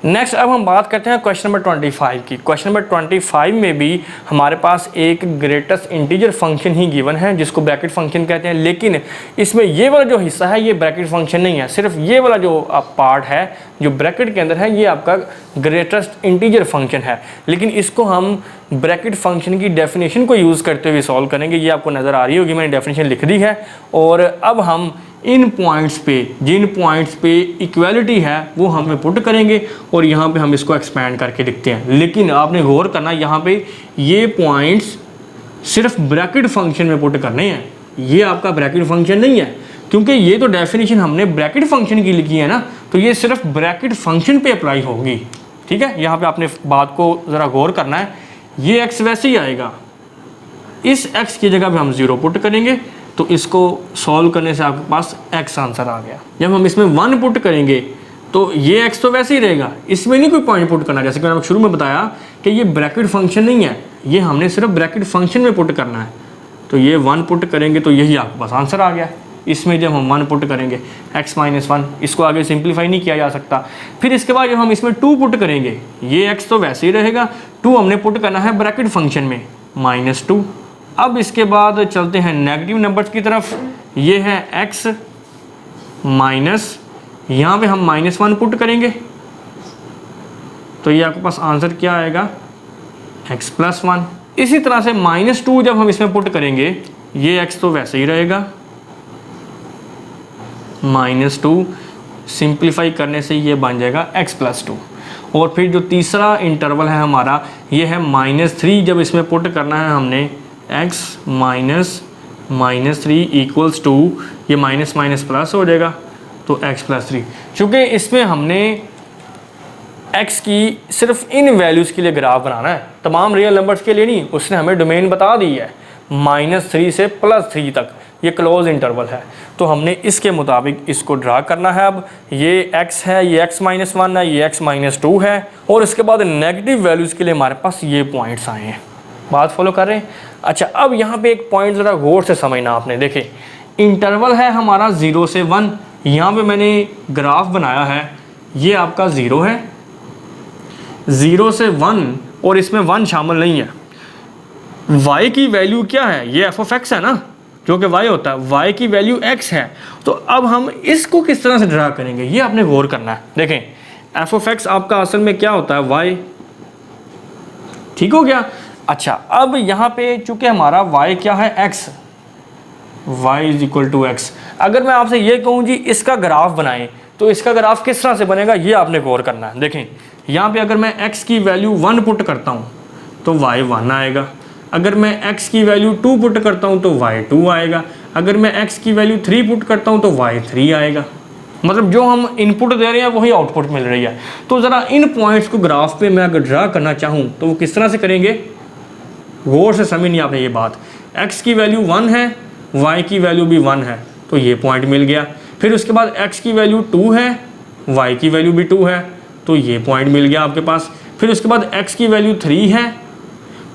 Next अब हम बात करते हैं क्वेश्चन नंबर 25 की। क्वेश्चन नंबर 25 में भी हमारे पास एक ग्रेटेस्ट इंटीजर फंक्शन ही गिवन है जिसको ब्रैकेट फंक्शन कहते हैं, लेकिन इसमें ये वाला जो हिस्सा है ये ब्रैकेट फंक्शन नहीं है। सिर्फ ये वाला जो पार्ट है जो ब्रैकेट के अंदर है ये आपका ग्रेटेस्ट इंटीजर फंक्शन है, लेकिन इसको हम ब्रैकेट फंक्शन की डेफिनेशन को यूज़ करते हुए सॉल्व करेंगे। ये आपको नज़र आ रही होगी, मैंने डेफिनेशन लिख दी है। और अब हम इन पॉइंट्स पे, जिन पॉइंट्स पे इक्वालिटी है वो हमें पुट करेंगे और यहाँ पे हम इसको एक्सपैंड करके लिखते हैं। लेकिन आपने गौर करना यहाँ पे ये पॉइंट्स सिर्फ ब्रैकेट फंक्शन में पुट करने हैं, ये आपका ब्रैकेट फंक्शन नहीं है, क्योंकि ये तो डेफिनेशन हमने ब्रैकेट फंक्शन की लिखी है ना, तो ये सिर्फ ब्रैकेट फंक्शन पे अप्लाई होगी। ठीक है, यहाँ पे आपने बात को ज़रा गौर करना है। ये x वैसे ही आएगा, इस x की जगह पे हम 0 पुट करेंगे तो इसको सॉल्व करने से आपके पास x आंसर आ गया। जब हम इसमें 1 पुट करेंगे तो ये x तो वैसे ही रहेगा, इसमें नहीं कोई पॉइंट पुट करना। जैसे कि मैंने शुरू में बताया कि ये ब्रैकेट फंक्शन नहीं है, ये हमने सिर्फ ब्रैकेट फंक्शन में पुट करना है। तो ये 1 पुट करेंगे तो यही आपके पास आंसर आ गया। इसमें जब हम 1 पुट करेंगे x - 1, इसको आगे सिंप्लीफाई नहीं किया जा सकता। फिर इसके बाद जब हम इसमें 2 पुट करेंगे, ये x तो वैसे ही रहेगा, 2 हमने पुट करना है ब्रैकेट फंक्शन में -2। अब इसके बाद चलते हैं नेगेटिव नंबर्स की तरफ। ये है x माइनस, यहाँ पे हम -1 पुट करेंगे तो ये आपके पास आंसर क्या आएगा, x + 1। इसी तरह से -2 जब हम इसमें पुट करेंगे, ये x तो वैसे ही रहेगा, -2 सिंप्लीफाई करने से ये बन जाएगा x + 2। और फिर जो तीसरा इंटरवल है हमारा ये है -3, जब इसमें पुट करना है हमने x - 3 = 2, ये माइनस माइनस प्लस हो जाएगा तो x + 3। चूँकि इसमें हमने x की सिर्फ इन वैल्यूज़ के लिए ग्राफ बनाना है, तमाम रियल नंबर्स के लिए नहीं। उसने हमें डोमेन बता दी है -3 से +3 तक, ये क्लोज इंटरवल है, तो हमने इसके मुताबिक इसको ड्रा करना है। अब ये x है, ये x - 1 है, ये x - 2 है, और इसके बाद नेगेटिव वैल्यूज़ के लिए हमारे पास ये पॉइंट्स आए हैं। बात फॉलो कर रहे हैं? अच्छा, अब यहाँ पे एक पॉइंट ज़रा गौर से समझना आपने। देखें, इंटरवल है हमारा 0 से 1, यहाँ पे मैंने ग्राफ बनाया है, ये आपका 0 है, 0 से 1, और इसमें 1 शामिल नहीं है। y की वैल्यू क्या है, ये f(x) है ना, जो कि y होता है, y की वैल्यू x है। तो अब हम इसको किस तरह से ड्रा करेंगे ये आपने गौर करना है। देखें, f(x) आपका असल में क्या होता है, y, ठीक हो गया। अच्छा, अब यहाँ पे चूंकि हमारा y क्या है, x, y = x। अगर मैं आपसे ये कहूँ जी इसका ग्राफ बनाएं, तो इसका ग्राफ किस तरह से बनेगा ये आपने गौर करना है। देखें, यहाँ पे अगर मैं x की वैल्यू 1 पुट करता हूँ तो y 1 आएगा, अगर मैं x की वैल्यू 2 पुट करता हूँ तो y 2 आएगा, अगर मैं x की वैल्यू 3 पुट करता हूँ तो y 3 आएगा। मतलब जो हम इनपुट दे रहे हैं वही आउटपुट मिल रही है। तो ज़रा इन पॉइंट्स को ग्राफ पे मैं अगर ड्रा करना चाहूँ तो वो किस तरह से करेंगे, गौर से समझनी आपने ये बात। x की वैल्यू 1 है, y की वैल्यू भी 1 है, तो ये पॉइंट मिल गया। फिर उसके बाद x की वैल्यू 2 है, y की वैल्यू भी 2 है, तो ये पॉइंट मिल गया आपके पास। फिर उसके बाद x की वैल्यू 3 है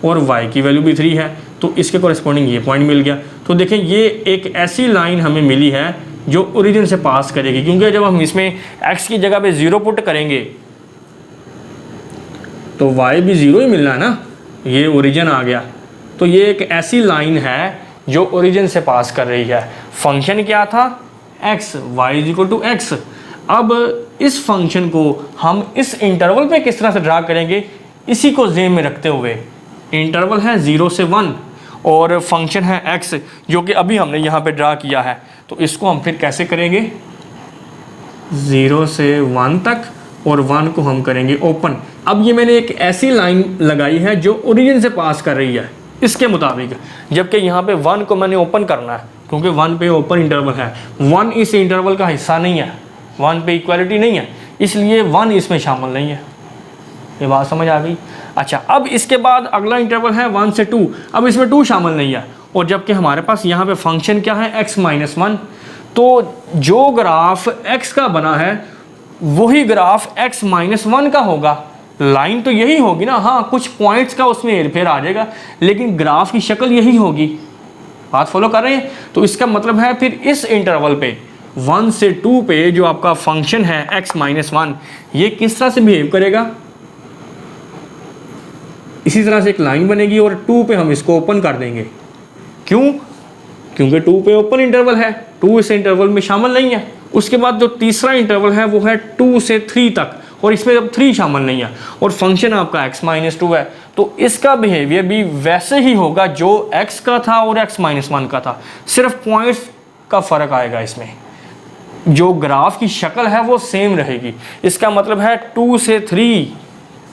और y की वैल्यू भी 3 है, तो इसके कॉरेस्पॉन्डिंग ये पॉइंट मिल गया। तो देखें, ये एक ऐसी लाइन हमें मिली है जो ओरिजिन से पास करेगी, क्योंकि जब हम इसमें x की जगह पे 0 पुट करेंगे तो y भी 0 ही मिलना है ना, ये ओरिजिन आ गया। तो ये एक ऐसी लाइन है जो ओरिजिन से पास कर रही है। फंक्शन क्या था, x, y = x। अब इस फंक्शन को हम इस इंटरवल पे किस तरह से ड्रा करेंगे, इसी को ज़हन में रखते हुए, इंटरवल है 0 से 1 और फंक्शन है x जो कि अभी हमने यहाँ पे ड्रा किया है, तो इसको हम फिर कैसे करेंगे, 0 से 1 तक, और 1 को हम करेंगे ओपन। अब ये मैंने एक ऐसी लाइन लगाई है जो ओरिजिन से पास कर रही है इसके मुताबिक, जबकि यहाँ पे 1 को मैंने ओपन करना है क्योंकि 1 पे ओपन इंटरवल है। 1 इस इंटरवल का हिस्सा नहीं है, 1 पे इक्वालिटी नहीं है, इसलिए 1 इसमें शामिल नहीं है। ये बात समझ आ गई? अच्छा, अब इसके बाद अगला इंटरवल है 1 से 2, अब इसमें 2 शामिल नहीं है, और जबकि हमारे पास यहाँ पे फंक्शन क्या है, x - 1। तो जो ग्राफ x का बना है वही ग्राफ x - 1 का होगा। लाइन तो यही होगी ना, हाँ कुछ पॉइंट्स का उसमें हेरफेर आ जाएगा, लेकिन ग्राफ की शक्ल यही होगी। बात फॉलो कर रहे हैं? तो इसका मतलब है फिर इस इंटरवल पे 1 से 2 पे जो आपका फंक्शन है x माइनस 1, ये किस तरह से बिहेव करेगा? इसी तरह से एक लाइन बनेगी और 2 पे हम इसको ओपन कर देंगे। क्यों? क्योंकि 2 पे ओपन इंटरवल है, 2 इस इंटरवल में शामिल नहीं है। उसके बाद जो तीसरा इंटरवल है वो है 2 से 3 तक, और इसमें अब 3 शामिल नहीं है, और फंक्शन आपका x माइनस 2 है। तो इसका बिहेवियर भी वैसे ही होगा जो x का था और x माइनस 1 का था, सिर्फ पॉइंट्स का फ़र्क आएगा इसमें। जो ग्राफ की शक्ल है वो सेम रहेगी। इसका मतलब है 2 से 3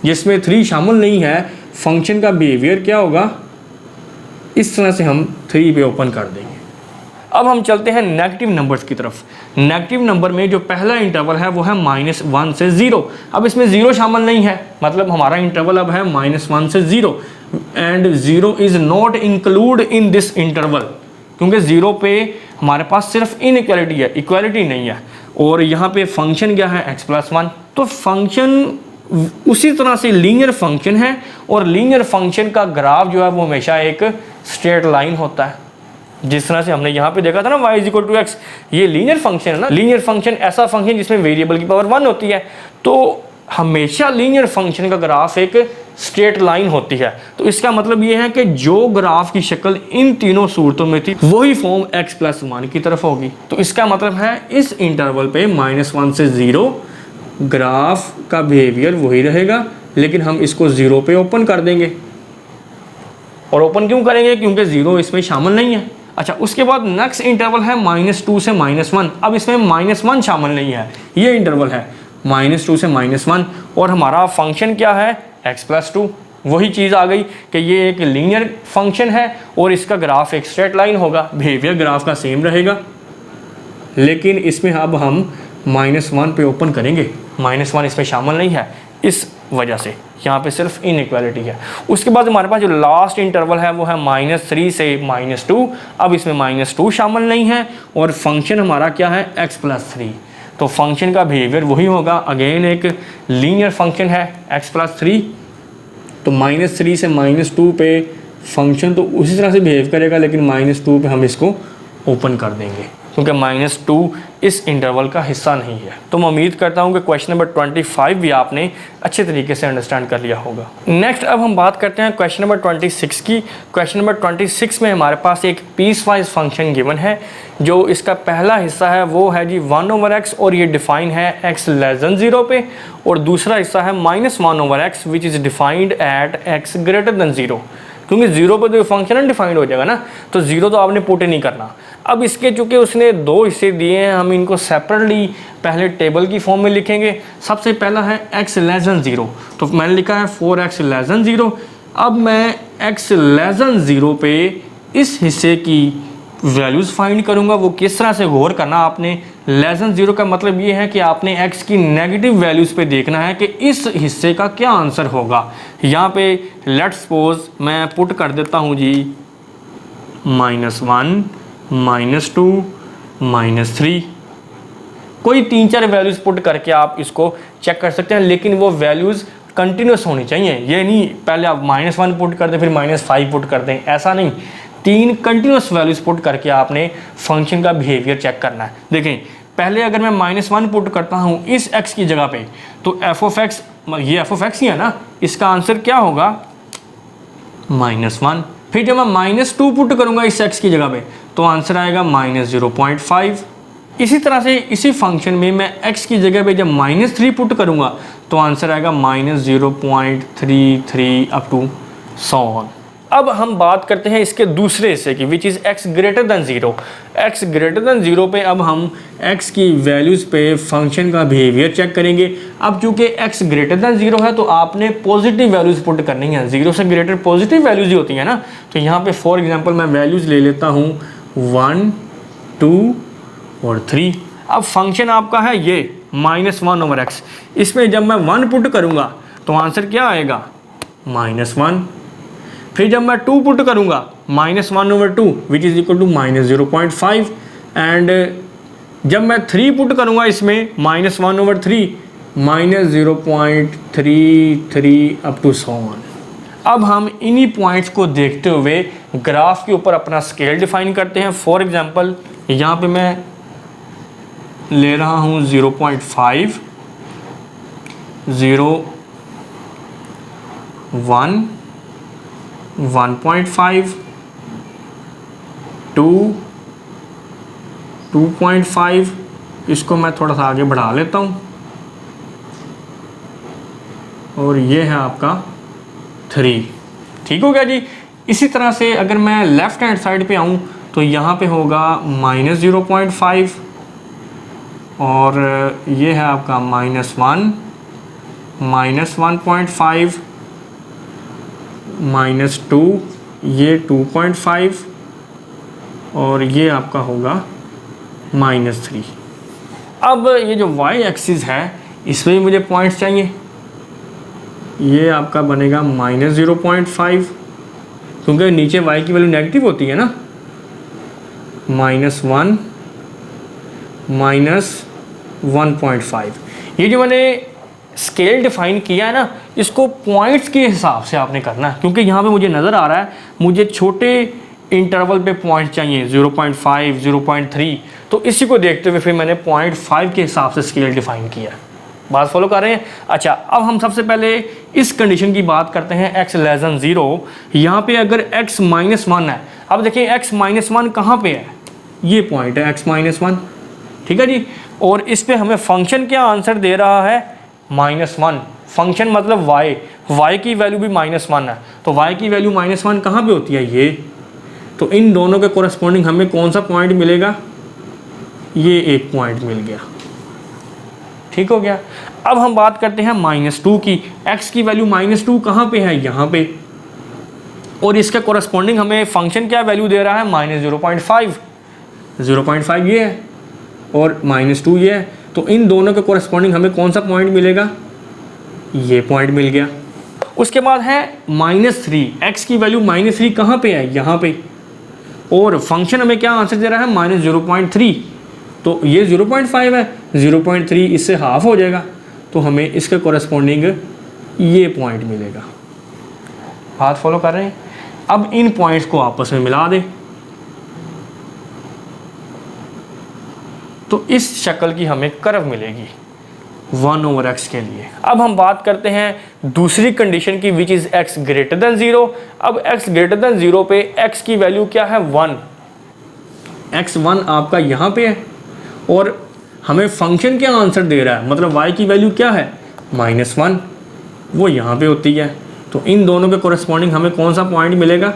जिसमें 3 शामिल नहीं है, फंक्शन का बिहेवियर क्या होगा? इस तरह से हम 3 पे ओपन कर देंगे। अब हम चलते हैं नेगेटिव नंबर्स की तरफ। नेगेटिव नंबर में जो पहला इंटरवल है वो है -1 से 0। अब इसमें 0 शामिल नहीं है, मतलब हमारा इंटरवल अब है -1 से 0, and 0 is not include in this interval, क्योंकि 0 पे हमारे पास सिर्फ इनइक्वालिटी है, इक्वालिटी नहीं है। और यहाँ पे फंक्शन क्या है? x+1। तो फंक्शन उसी तरह से लीनियर फंक्शन है, और लीनियर फंक्शन का ग्राफ जो है वो हमेशा एक स्ट्रेट लाइन होता है। जिस तरह से हमने यहाँ पे देखा था ना y = x, ये लीनियर फंक्शन है ना। लीनियर फंक्शन ऐसा फंक्शन जिसमें वेरिएबल की पावर 1 होती है, तो हमेशा लीनियर फंक्शन का ग्राफ एक स्ट्रेट लाइन होती है। तो इसका मतलब ये है कि जो ग्राफ की शक्ल इन तीनों सूरतों में थी वही फॉर्म x+1 की तरफ होगी। तो इसका मतलब है इस इंटरवल पे -1 से 0 ग्राफ का बिहेवियर वही रहेगा, लेकिन हम इसको 0 पे ओपन कर देंगे। और ओपन क्यों करेंगे? क्योंकि 0 इसमें शामिल नहीं है। अच्छा, उसके बाद नेक्स्ट इंटरवल है -2 से -1। अब इसमें -1 शामिल नहीं है, ये इंटरवल है -2 से -1, और हमारा फंक्शन क्या है? x+2। वही चीज़ आ गई कि ये एक लीनियर फंक्शन है और इसका ग्राफ एक स्ट्रेट लाइन होगा, बिहेवियर ग्राफ का सेम रहेगा। लेकिन इसमें अब हम -1 पे ओपन करेंगे, -1 इसमें शामिल नहीं है, इस वजह से यहाँ पे सिर्फ इनइक्वालिटी है। उसके बाद हमारे पास जो लास्ट इंटरवल है वो है -3 से -2। अब इसमें -2 शामिल नहीं है, और फंक्शन हमारा क्या है? x+3। तो फंक्शन का बिहेवियर वही होगा, अगेन एक लीनियर फंक्शन है x+3। तो -3 से -2 पे फंक्शन तो उसी तरह से बिहेव करेगा, लेकिन -2 पे हम इसको ओपन कर देंगे, क्योंकि -2 इस इंटरवल का हिस्सा नहीं है। तो मैं उम्मीद करता हूँ कि क्वेश्चन नंबर 25 भी आपने अच्छे तरीके से अंडरस्टैंड कर लिया होगा। नेक्स्ट अब हम बात करते हैं क्वेश्चन नंबर 26 की। क्वेश्चन नंबर 26 में हमारे पास एक पीस वाइज फंक्शन गिवन है। जो इसका पहला हिस्सा है वो है जी 1/x, और ये डिफाइन है x 0 पे, और दूसरा हिस्सा है -1/x which is defined at x 0। क्योंकि 0 पे तो फंक्शन अनडिफाइंड हो जाएगा ना, तो 0 तो आपने पुट ही नहीं करना। अब इसके चूँकि उसने 2 हिस्से दिए हैं, हम इनको सेपरेटली पहले टेबल की फॉर्म में लिखेंगे। सबसे पहला है x<0, तो मैंने लिखा है 4x<0। अब मैं x<0 पे इस हिस्से की वैल्यूज़ फाइंड करूँगा। वो किस तरह से गौर करना आपने? <0 का मतलब ये है कि आपने x की नेगेटिव वैल्यूज़ पे देखना है कि इस हिस्से का क्या आंसर होगा। यहाँ पे लेट्स सपोज मैं पुट कर देता हूँ जी -1, -2, -3, कोई 3-4 वैल्यूज़ पुट करके आप इसको चेक कर सकते हैं, लेकिन वो वैल्यूज़ कंटिन्यूस होनी चाहिए। ये नहीं पहले आप -1 पुट कर दें फिर -5 पुट कर दें, ऐसा नहीं। 3 कंटिन्यूस वैल्यूज़ पुट करके आपने फंक्शन का बिहेवियर चेक करना है। देखें, पहले अगर मैं -1 पुट करता हूँ इस x की जगह पे, तो f(x), ये f(x) ही है ना, इसका आंसर क्या होगा? -1। फिर जब मैं -2 पुट करूँगा इस x की जगह पे, तो आंसर आएगा -0.5। इसी तरह से इसी फंक्शन में मैं x की जगह पे जब -3 पुट करूँगा, तो आंसर आएगा -0.33 अप टू सो ऑन। अब हम बात करते हैं इसके दूसरे हिस्से की, विच इज़ x>0। x>0 पे अब हम x की वैल्यूज़ पे फंक्शन का बिहेवियर चेक करेंगे। अब चूँकि x>0 है तो आपने पॉजिटिव वैल्यूज़ पुट करनी है। 0 से ग्रेटर पॉजिटिव वैल्यूज़ ही होती हैं ना। तो यहाँ पे फॉर एग्जांपल मैं वैल्यूज़ ले लेता हूँ 1, 2 और 3। अब फंक्शन आपका है ये -1/x। इसमें जब मैं 1 पुट करूँगा तो आंसर क्या आएगा? -1। फिर जब मैं 2 पुट करूँगा -1/2 which is equal to -0.5, and जब मैं 3 पुट करूँगा इसमें -1/3 -0.33 अप टू सो ऑन। अब हम इन्हीं पॉइंट्स को देखते हुए ग्राफ के ऊपर अपना स्केल डिफाइन करते हैं। फॉर एग्जांपल यहाँ पे मैं ले रहा हूँ 0.5, 0, 1, 1.5, 2, 2.5, इसको मैं थोड़ा सा आगे बढ़ा लेता हूँ और ये है आपका 3। ठीक हो गया जी। इसी तरह से अगर मैं लेफ़्ट हैंड साइड पे आऊँ तो यहाँ पे होगा -0.5 और ये है आपका -1, -1.5, -2, ये 2.5 और ये आपका होगा -3। अब ये जो y एक्सिस है इसमें भी मुझे पॉइंट्स चाहिए। ये आपका बनेगा -0.5 क्योंकि नीचे y की वैल्यू नेगेटिव होती है ना, -1, -1.5। ये जो मैंने स्केल डिफाइन किया है ना, इसको पॉइंट्स के हिसाब से आपने करना है क्योंकि यहाँ पे मुझे नज़र आ रहा है मुझे छोटे इंटरवल पे पॉइंट चाहिए 0.5, 0.3, तो इसी को देखते हुए फिर मैंने 0.5 के हिसाब से स्केल डिफाइन किया। बात फॉलो कर रहे हैं? अच्छा, अब हम सबसे पहले इस कंडीशन की बात करते हैं x < 0। यहाँ पे अगर x -1 है, अब देखिए x -1 कहाँ पे है, ये पॉइंट है x -1, ठीक है जी। और इस पे हमें फंक्शन क्या आंसर दे रहा है, -1। फंक्शन मतलब y की वैल्यू भी -1 है, तो y की वैल्यू -1 कहाँ पे होती है, ये। तो इन दोनों के कोरस्पॉन्डिंग हमें कौन सा पॉइंट मिलेगा, ये एक पॉइंट मिल गया। ठीक हो गया। अब हम बात करते हैं -2 की। x की वैल्यू -2 कहाँ पे है, यहाँ पे, और इसके कोरस्पॉन्डिंग हमें फंक्शन क्या वैल्यू दे रहा है, -0.5। 0.5 ये है और -2 ये है, तो इन दोनों के कोरस्पॉन्डिंग हमें कौन सा पॉइंट मिलेगा, ये पॉइंट मिल गया। उसके बाद है -3। x की वैल्यू -3 कहाँ पे है, यहाँ पे, और फंक्शन हमें क्या आंसर दे रहा है, -0.3। तो ये 0.5 है, 0.3 इससे हाफ हो जाएगा, तो हमें इसके कोरस्पॉन्डिंग ये पॉइंट मिलेगा। बात फॉलो कर रहे हैं? अब इन पॉइंट्स को आपस में मिला दें तो इस शक्ल की हमें कर्व मिलेगी 1/x के लिए। अब हम बात करते हैं दूसरी कंडीशन की, विच इज़ x > 0। अब x > 0 पे x की वैल्यू क्या है, 1। x1 आपका यहाँ पे है और हमें फंक्शन क्या आंसर दे रहा है, मतलब y की वैल्यू क्या है, -1, वो यहाँ पे होती है। तो इन दोनों के कोरस्पॉन्डिंग हमें कौन सा पॉइंट मिलेगा,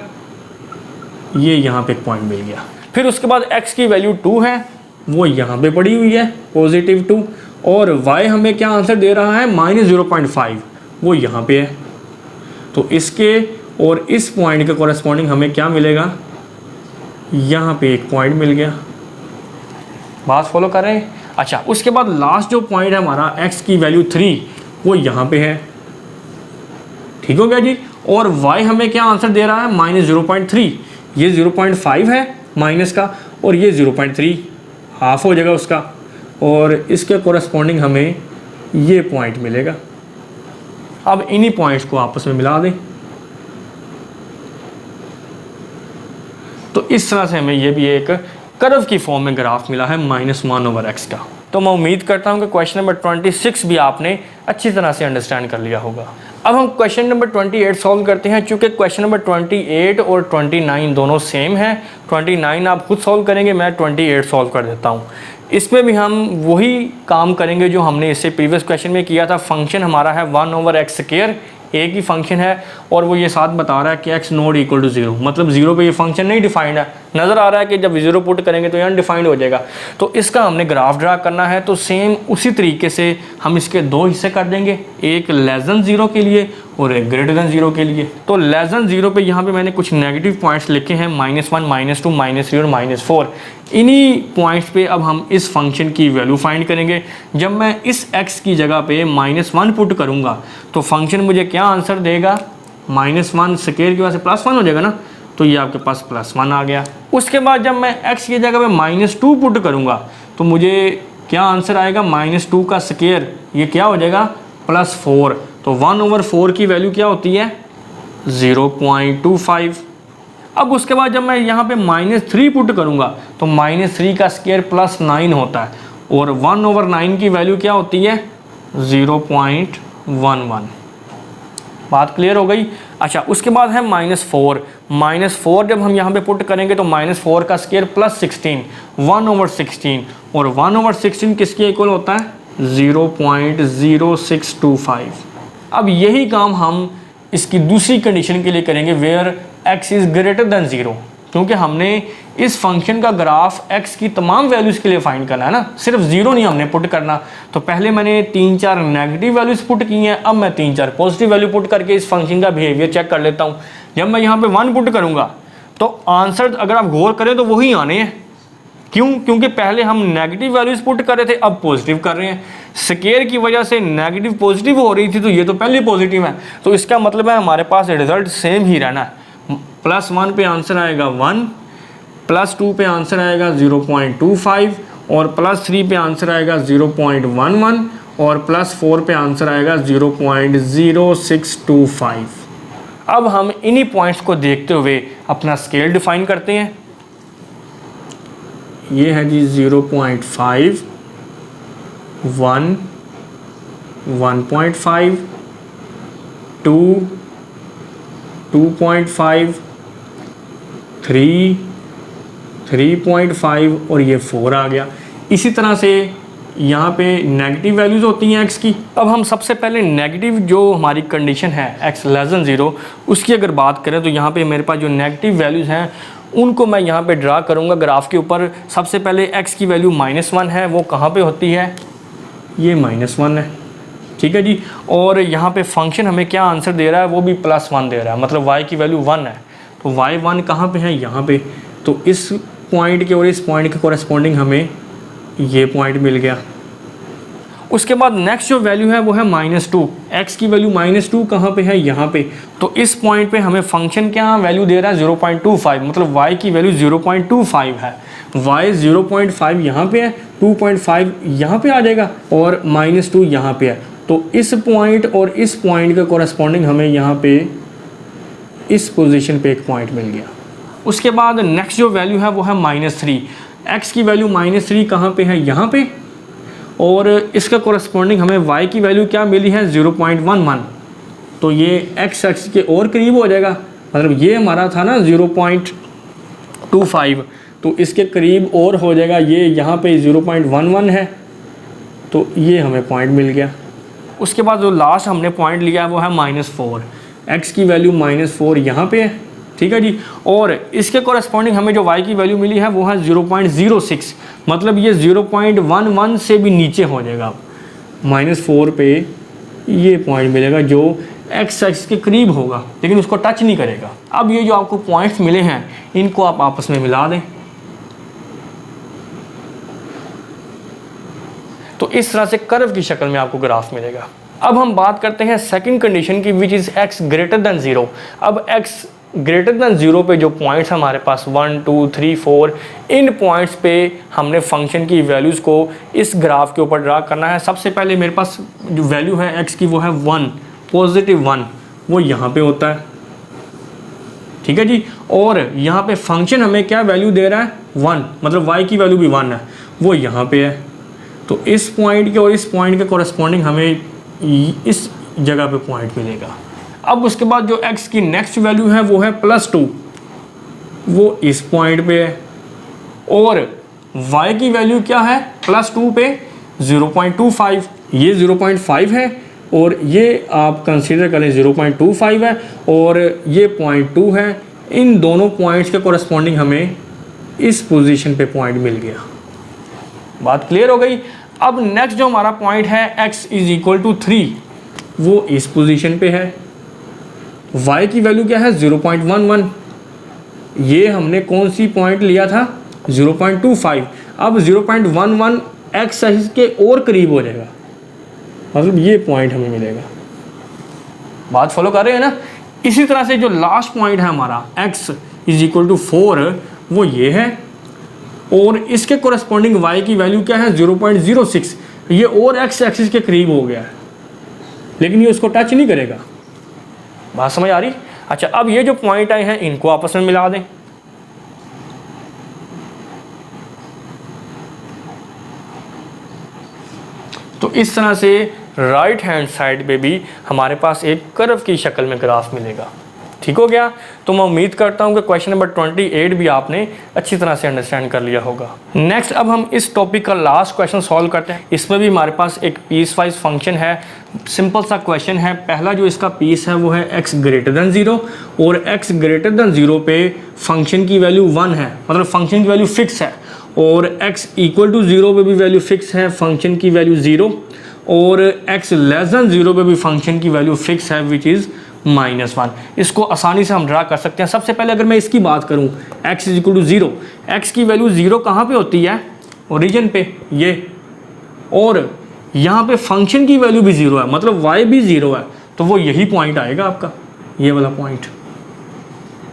ये यहाँ पे एक पॉइंट मिल गया। फिर उसके बाद x की वैल्यू 2 है, वो यहाँ पे पड़ी हुई है +2, और y हमें क्या आंसर दे रहा है, -0.5, वो यहाँ पे है। तो इसके और इस पॉइंट के कोरस्पॉन्डिंग हमें क्या मिलेगा, यहाँ पे एक पॉइंट मिल गया। बात फॉलो कर रहे हैं? अच्छा, उसके बाद लास्ट जो पॉइंट है हमारा, x की वैल्यू 3, वो यहाँ पे है। ठीक हो गया जी। और y हमें क्या आंसर दे रहा है, -0.3। ये 0.5 है माइनस का, और ये 0.3 हाफ हो जाएगा उसका, और इसके कोरस्पॉन्डिंग हमें ये पॉइंट मिलेगा। अब इन्हीं पॉइंट्स को आपस में मिला दें तो इस तरह से हमें ये भी एक कर्व की फॉर्म में ग्राफ मिला है -1/x का। तो मैं उम्मीद करता हूँ कि क्वेश्चन नंबर 26 भी आपने अच्छी तरह से अंडरस्टैंड कर लिया होगा। अब हम क्वेश्चन नंबर 28 सॉल्व करते हैं। चूँकि क्वेश्चन नंबर 28 और 29 दोनों सेम है, 29 आप खुद सॉल्व करेंगे, मैं 28 सॉल्व कर देता हूँ। इसमें भी हम वही काम करेंगे जो हमने इससे प्रीवियस क्वेश्चन में किया था। फंक्शन हमारा है 1/x², एक ही फंक्शन है, और वो ये साथ बता रहा है कि x ≠ 0, मतलब 0 पे ये फंक्शन नहीं डिफाइंड है। नज़र आ रहा है कि जब 0 पुट करेंगे तो ये अनडिफाइंड हो जाएगा। तो इसका हमने ग्राफ ड्रा करना है, तो सेम उसी तरीके से हम इसके दो हिस्से कर देंगे, एक <0 के लिए और एक <0 के लिए। तो <0 पे यहाँ पे मैंने कुछ नेगेटिव पॉइंट्स लिखे हैं, -1, -2, -3 और -4। इन्हीं पॉइंट्स पे अब हम इस फंक्शन की वैल्यू फाइंड करेंगे। जब मैं इस x की जगह पे -1 पुट करूँगा तो फंक्शन मुझे क्या आंसर देगा, -1 स्क्वायर की वजह से +1 हो जाएगा ना, तो ये आपके पास +1 आ गया। उसके बाद जब मैं x की जगह पे -2 पुट करूँगा तो मुझे क्या आंसर आएगा, -2 का स्क्वायर, ये क्या हो जाएगा, +4। तो 1/4 की वैल्यू क्या होती है, 0.25। अब उसके बाद जब मैं यहाँ पे -3 पुट करूँगा तो -3 का स्क्वायर +9 होता है, और 1/9 की वैल्यू क्या होती है 0.11। बात क्लियर हो गई। अच्छा, उसके बाद है -4। -4 जब हम यहाँ पे पुट करेंगे तो -4 का स्क्वायर +16 1/16 और 1/16 किसके इक्वल होता है 0.0625। अब यही काम हम इसकी दूसरी कंडीशन के लिए करेंगे where x is greater than 0, क्योंकि हमने इस फंक्शन का ग्राफ x की तमाम वैल्यूज़ के लिए फाइंड करना है ना, सिर्फ 0 नहीं हमने पुट करना। तो पहले मैंने 3-4 नेगेटिव वैल्यूज़ पुट की हैं, अब मैं 3-4 पॉजिटिव वैल्यू पुट करके इस फंक्शन का बिहेवियर चेक कर लेता हूँ। जब मैं यहाँ पे 1 पुट करूँगा तो आंसर अगर आप गौर करें तो वही आने हैं। क्यों? क्योंकि पहले हम नेगेटिव वैल्यूज़ पुट कर रहे थे, अब पॉजिटिव कर रहे हैं। स्केयर की वजह से नेगेटिव पॉजिटिव हो रही थी, तो ये तो पहले पॉजिटिव है, तो इसका मतलब है हमारे पास रिजल्ट सेम ही रहना है। +1 पे आंसर आएगा 1, +2 पे आंसर आएगा 0.25 और +3 पे आंसर आएगा 0.11 और +4 पे आंसर आएगा 0.0625। अब हम इन्हीं पॉइंट्स को देखते हुए अपना स्केल डिफाइन करते हैं। ये है जी 0.5, 1, 1.5, 2, 2.5, 3, 3.5 और ये 4 आ गया। इसी तरह से यहाँ पे नेगेटिव वैल्यूज़ होती हैं x की। अब हम सबसे पहले नेगेटिव जो हमारी कंडीशन है x < 0 उसकी अगर बात करें तो यहाँ पे मेरे पास जो नेगेटिव वैल्यूज़ हैं उनको मैं यहाँ पे ड्रा करूँगा ग्राफ के ऊपर। सबसे पहले x की वैल्यू -1 है, वो कहाँ पे होती है, ये -1 है, ठीक है जी। और यहाँ पे फंक्शन हमें क्या आंसर दे रहा है, वो भी +1 दे रहा है, मतलब y की वैल्यू 1 है। तो y1 कहाँ पे है, यहाँ पे। तो इस पॉइंट के और इस पॉइंट के कोरेस्पॉन्डिंग हमें ये पॉइंट मिल गया। उसके बाद नेक्स्ट जो वैल्यू है वो है -2। x की वैल्यू -2 कहाँ पे है, यहाँ पे। तो इस पॉइंट पे हमें फंक्शन क्या वैल्यू दे रहा है 0.25, मतलब y की वैल्यू 0.25 है। y 0.5 यहाँ पे है, 2.5 यहाँ पे आ जाएगा और -2 यहाँ पे है। तो इस पॉइंट और इस पॉइंट के कोरेस्पॉन्डिंग हमें यहाँ पे इस पोजीशन पे एक पॉइंट मिल गया। उसके बाद नेक्स्ट जो वैल्यू है वो है -3। x की वैल्यू -3 कहाँ पे है, यहाँ पे। और इसका कोरेस्पॉन्डिंग हमें y की वैल्यू क्या मिली है 0.11। तो ये x एक्सिस के और करीब हो जाएगा, मतलब ये हमारा था ना 0.25, तो इसके करीब और हो जाएगा। ये यहाँ पे 0.11 है, तो ये हमें पॉइंट मिल गया। उसके बाद जो लास्ट हमने पॉइंट लिया है वो है -4। x की वैल्यू -4 यहाँ पे है, ठीक है जी। और इसके कोरेस्पॉन्डिंग हमें जो y की वैल्यू मिली है वो है 0.06, मतलब ये 0.11 से भी नीचे हो जाएगा। -4 पे ये पॉइंट मिलेगा जो x एक्सिस के करीब होगा, लेकिन उसको टच नहीं करेगा। अब ये जो आपको पॉइंट्स मिले हैं इनको आप आपस में मिला दें, तो इस तरह से कर्व की शक्ल में आपको ग्राफ मिलेगा। अब हम बात करते हैं सेकंड कंडीशन की, which is x greater than 0। अब x ग्रेटर देन 0 पे जो पॉइंट्स हमारे पास 1, 2, 3, 4, इन पॉइंट्स पे हमने फंक्शन की वैल्यूज़ को इस ग्राफ के ऊपर ड्रा करना है। सबसे पहले मेरे पास जो वैल्यू है x की वो है 1, +1, वो यहाँ पे होता है, ठीक है जी। और यहाँ पे फंक्शन हमें क्या वैल्यू दे रहा है 1, मतलब y की वैल्यू भी 1 है, वो यहाँ पे है। तो इस पॉइंट के और इस पॉइंट के कोरेस्पॉन्डिंग हमें इस जगह पे पॉइंट मिलेगा। अब उसके बाद जो x की नेक्स्ट वैल्यू है वो है +2, वो इस पॉइंट पे है। और y की वैल्यू क्या है +2 पे 0.25, ये 0.5 है और ये आप कंसीडर करें 0.25 है और ये 0.2 है। इन दोनों पॉइंट्स के कोरेस्पॉन्डिंग हमें इस पोजीशन पे पॉइंट मिल गया। बात क्लियर हो गई। अब नेक्स्ट जो हमारा पॉइंट है x = 3, वो इस पोजीशन पे है। y की वैल्यू क्या है 0.11, ये हमने कौन सी पॉइंट लिया था 0.25। अब 0.11 x एक्सिस के और करीब हो जाएगा, मतलब ये पॉइंट हमें मिलेगा। बात फॉलो कर रहे हैं ना। इसी तरह से जो लास्ट पॉइंट है हमारा x = 4, वो ये है और इसके कोरेस्पॉन्डिंग y की वैल्यू क्या है 0.06, ये और x एक्सिस के करीब हो गया है, लेकिन ये उसको टच नहीं करेगा। बात समझ आ रही। अच्छा, अब ये जो पॉइंट आए हैं इनको आपस में मिला दें। तो इस तरह से राइट हैंड साइड पे भी हमारे पास एक कर्व की शक्ल में ग्राफ मिलेगा। ठीक हो गया। तो मैं उम्मीद करता हूँ कि क्वेश्चन नंबर 28 भी आपने अच्छी तरह से अंडरस्टैंड कर लिया होगा। नेक्स्ट अब हम इस टॉपिक का लास्ट क्वेश्चन सॉल्व करते हैं। इसमें भी हमारे पास एक पीस वाइज फंक्शन है, सिंपल सा क्वेश्चन है। पहला जो इसका पीस है वो है x ग्रेटर देन 0 और x ग्रेटर देन 0 पे फंक्शन की वैल्यू 1 है, मतलब फंक्शन की वैल्यू फिक्स है, और x इक्वल टू 0 पे भी वैल्यू फिक्स है, फंक्शन की वैल्यू 0, और x लेस देन 0 पे भी फंक्शन की वैल्यू फिक्स है विच इज़ -1। इसको आसानी से हम ड्रा कर सकते हैं। सबसे पहले अगर मैं इसकी बात करूं x is equal to 0, x की वैल्यू 0 कहाँ पे होती है? ओरिजिन पे ये, और यहाँ पे फंक्शन की वैल्यू भी 0 है, मतलब y भी 0 है, तो वो यही पॉइंट आएगा आपका, ये वाला पॉइंट,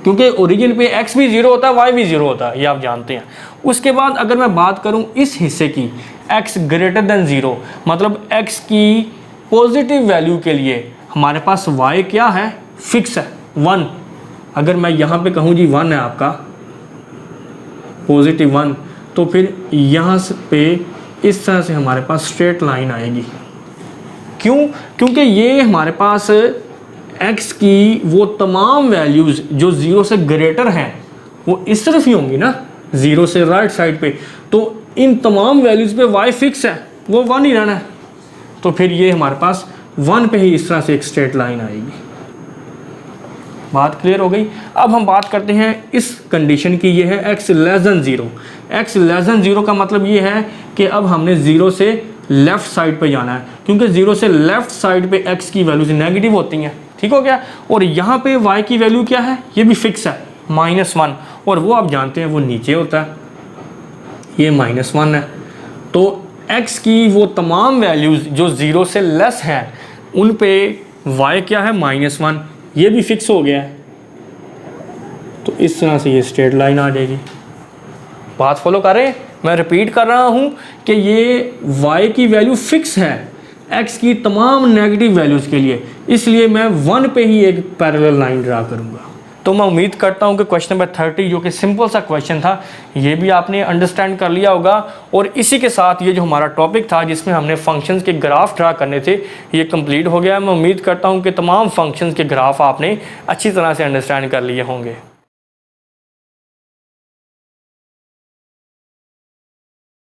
क्योंकि ओरिजिन पे x भी 0 होता है, y भी 0 होता है, ये आप जानते हैं। उसके बाद अगर मैं बात करूं इस हिस्से की x ग्रेटर देन 0, मतलब x की पॉजिटिव वैल्यू के लिए हमारे पास y क्या है? फिक्स है 1। अगर मैं यहाँ पे कहूँ जी 1 है आपका, पॉजिटिव 1, तो फिर यहाँ पे इस तरह से हमारे पास स्ट्रेट लाइन आएगी। क्यों? क्योंकि ये हमारे पास x की वो तमाम वैल्यूज़ जो 0 से ग्रेटर हैं वो इस तरफ ही होंगी ना, 0 से राइट साइड पे, तो इन तमाम वैल्यूज़ पे y फिक्स है, वो 1 ही रहना है। तो फिर ये हमारे पास 1 पे ही इस तरह से एक स्ट्रेट लाइन आएगी। बात क्लियर हो गई। अब हम बात करते हैं इस कंडीशन की, ये है x less than 0। x less than 0 का मतलब ये है कि अब हमने 0 से लेफ़्ट साइड पे जाना है, क्योंकि 0 से लेफ़्ट साइड पे x की वैल्यूज नेगेटिव होती हैं। ठीक हो गया। और यहाँ पे y की वैल्यू क्या है? ये भी फिक्स है -1, और वो आप जानते हैं वो नीचे होता है, ये -1 है। तो x की वो तमाम वैल्यूज़ जो 0 से लेस हैं उन पे y क्या है? -1, ये भी फिक्स हो गया है। तो इस तरह से ये स्ट्रेट लाइन आ जाएगी। बात फॉलो कर रहे हैं? मैं रिपीट कर रहा हूँ कि ये y की वैल्यू फिक्स है x की तमाम नेगेटिव वैल्यूज़ के लिए, इसलिए मैं 1 पे ही एक पैरेलल लाइन ड्रा करूँगा। तो मैं उम्मीद करता हूँ कि क्वेश्चन नंबर 30 जो कि सिंपल सा क्वेश्चन था, ये भी आपने अंडरस्टैंड कर लिया होगा। और इसी के साथ ये जो हमारा टॉपिक था जिसमें हमने फंक्शंस के ग्राफ ड्रा करने थे, ये कंप्लीट हो गया। मैं उम्मीद करता हूँ कि तमाम फंक्शंस के ग्राफ आपने अच्छी तरह से अंडरस्टैंड कर लिए होंगे।